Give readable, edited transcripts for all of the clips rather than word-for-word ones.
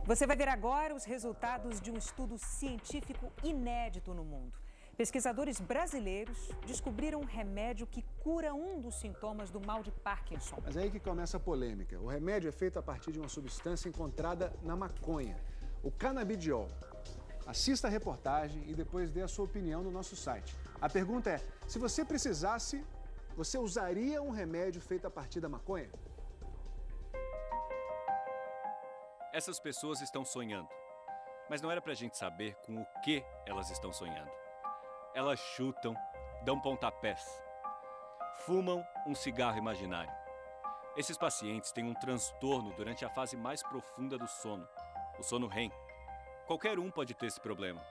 Você vai ver agora os resultados de um estudo científico inédito no mundo. Pesquisadores brasileiros descobriram um remédio que cura um dos sintomas do mal de Parkinson. Mas é aí que começa a polêmica. O remédio é feito a partir de uma substância encontrada na maconha, o canabidiol. Assista a reportagem e depois dê a sua opinião no nosso site. A pergunta é, se você precisasse, você usaria um remédio feito a partir da maconha? Essas pessoas estão sonhando, mas não era pra gente saber com o que elas estão sonhando. Elas chutam, dão pontapés, fumam um cigarro imaginário. Esses pacientes têm um transtorno durante a fase mais profunda do sono, o sono REM. Qualquer um pode ter esse problema,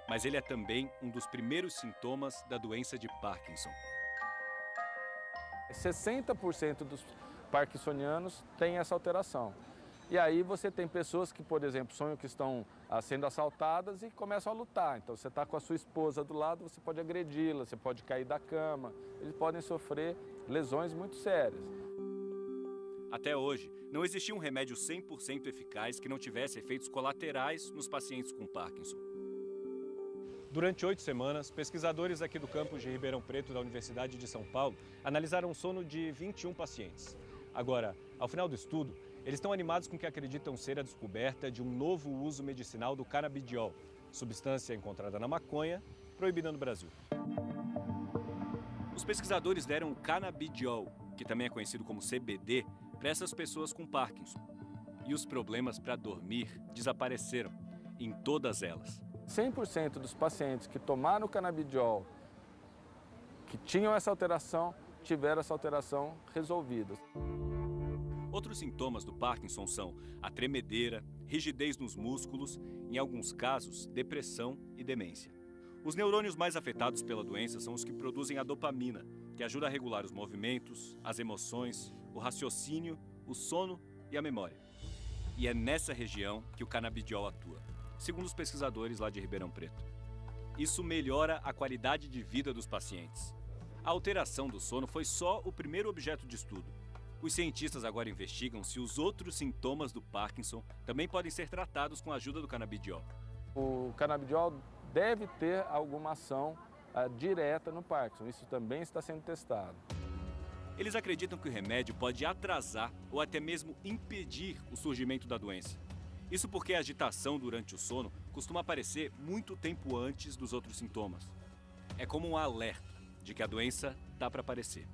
mas ele é também um dos primeiros sintomas da doença de Parkinson. 60% dos parkinsonianos têm essa alteração. E aí você tem pessoas que, por exemplo, sonham que estão sendo assaltadas e começam a lutar. Então você está com a sua esposa do lado, você pode agredi-la, você pode cair da cama. Eles podem sofrer lesões muito sérias. Até hoje, não existia um remédio 100% eficaz que não tivesse efeitos colaterais nos pacientes com Parkinson. Durante 8 semanas, pesquisadores aqui do campus de Ribeirão Preto da Universidade de São Paulo analisaram o sono de 21 pacientes. Agora, ao final do estudo, eles estão animados com o que acreditam ser a descoberta de um novo uso medicinal do canabidiol, substância encontrada na maconha, proibida no Brasil. Os pesquisadores deram o canabidiol, que também é conhecido como CBD, para essas pessoas com Parkinson. E os problemas para dormir desapareceram, em todas elas. 100% dos pacientes que tomaram o canabidiol, que tinham essa alteração, tiveram essa alteração resolvida. Outros sintomas do Parkinson são a tremedeira, rigidez nos músculos, em alguns casos, depressão e demência. Os neurônios mais afetados pela doença são os que produzem a dopamina, que ajuda a regular os movimentos, as emoções, o raciocínio, o sono e a memória. E é nessa região que o canabidiol atua, segundo os pesquisadores lá de Ribeirão Preto. Isso melhora a qualidade de vida dos pacientes. A alteração do sono foi só o primeiro objeto de estudo. Os cientistas agora investigam se os outros sintomas do Parkinson também podem ser tratados com a ajuda do canabidiol. O canabidiol deve ter alguma ação direta no Parkinson. Isso também está sendo testado. Eles acreditam que o remédio pode atrasar ou até mesmo impedir o surgimento da doença. Isso porque a agitação durante o sono costuma aparecer muito tempo antes dos outros sintomas. É como um alerta de que a doença está para aparecer.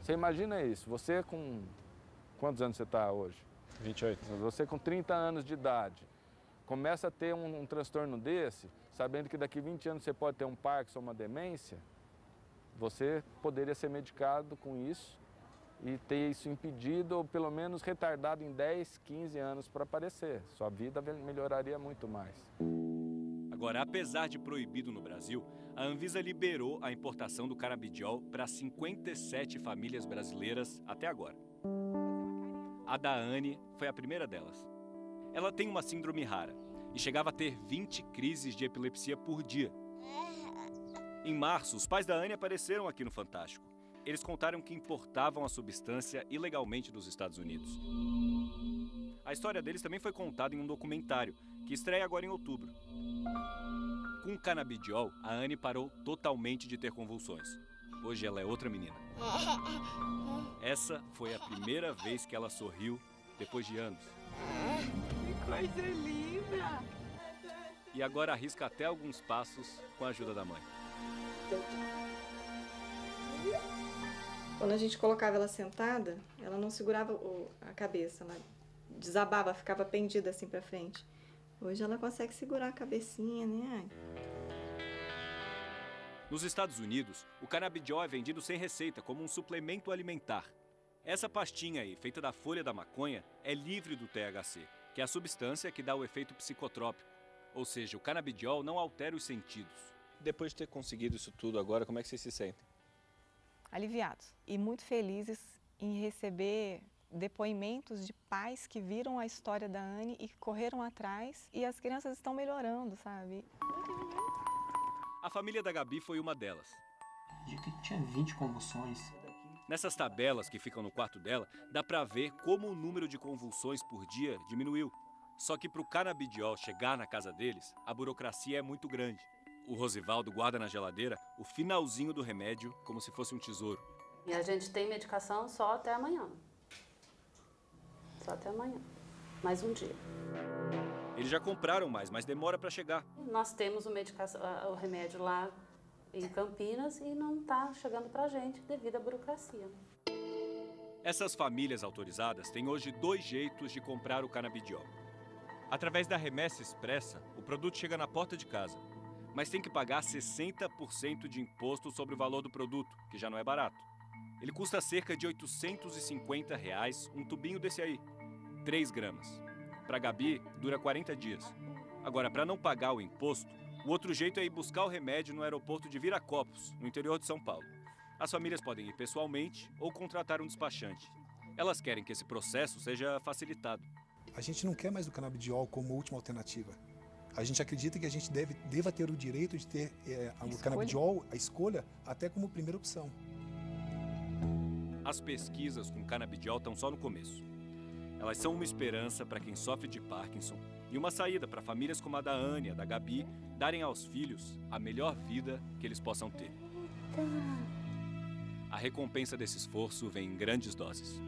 Você imagina isso, você com... Quantos anos você está hoje? 28. Você com 30 anos de idade, começa a ter um transtorno desse, sabendo que daqui 20 anos você pode ter um Parkinson, uma demência, você poderia ser medicado com isso e ter isso impedido ou pelo menos retardado em 10, 15 anos para aparecer. Sua vida melhoraria muito mais. Agora, apesar de proibido no Brasil, a Anvisa liberou a importação do canabidiol para 57 famílias brasileiras até agora. A da Anne foi a primeira delas. Ela tem uma síndrome rara e chegava a ter 20 crises de epilepsia por dia. Em março, os pais da Anne apareceram aqui no Fantástico. Eles contaram que importavam a substância ilegalmente dos Estados Unidos. A história deles também foi contada em um documentário, que estreia agora em outubro. Com o canabidiol, a Anne parou totalmente de ter convulsões. Hoje ela é outra menina. Essa foi a primeira vez que ela sorriu depois de anos. Que coisa linda! E agora arrisca até alguns passos com a ajuda da mãe. Quando a gente colocava ela sentada, ela não segurava a cabeça, ela desabava, ficava pendida assim pra frente. Hoje ela consegue segurar a cabecinha, né? Nos Estados Unidos, o canabidiol é vendido sem receita, como um suplemento alimentar. Essa pastinha aí, feita da folha da maconha, é livre do THC, que é a substância que dá o efeito psicotrópico. Ou seja, o canabidiol não altera os sentidos. Depois de ter conseguido isso tudo agora, como é que vocês se sentem? Aliviados e muito felizes em receber depoimentos de pais que viram a história da Anne e que correram atrás, e as crianças estão melhorando, sabe? A família da Gabi foi uma delas. De que tinha 20 convulsões. Nessas tabelas que ficam no quarto dela, dá para ver como o número de convulsões por dia diminuiu. Só que para o canabidiol chegar na casa deles, a burocracia é muito grande. O Rosivaldo guarda na geladeira o finalzinho do remédio como se fosse um tesouro. E a gente tem medicação só até amanhã. Só até amanhã. Mais um dia. Eles já compraram mais, mas demora para chegar. Nós temos o remédio lá em Campinas e não está chegando para a gente devido à burocracia. Essas famílias autorizadas têm hoje 2 jeitos de comprar o canabidiol. Através da remessa expressa, o produto chega na porta de casa. Mas tem que pagar 60% de imposto sobre o valor do produto, que já não é barato. Ele custa cerca de R$ 850 um tubinho desse aí, 3 gramas. Para Gabi, dura 40 dias. Agora, para não pagar o imposto, o outro jeito é ir buscar o remédio no aeroporto de Viracopos, no interior de São Paulo. As famílias podem ir pessoalmente ou contratar um despachante. Elas querem que esse processo seja facilitado. A gente não quer mais o canabidiol como última alternativa. A gente acredita que a gente deva ter o direito de ter o canabidiol, a escolha, até como primeira opção. As pesquisas com canabidiol estão só no começo. Elas são uma esperança para quem sofre de Parkinson e uma saída para famílias como a da Anne, a da Gabi, darem aos filhos a melhor vida que eles possam ter. A recompensa desse esforço vem em grandes doses.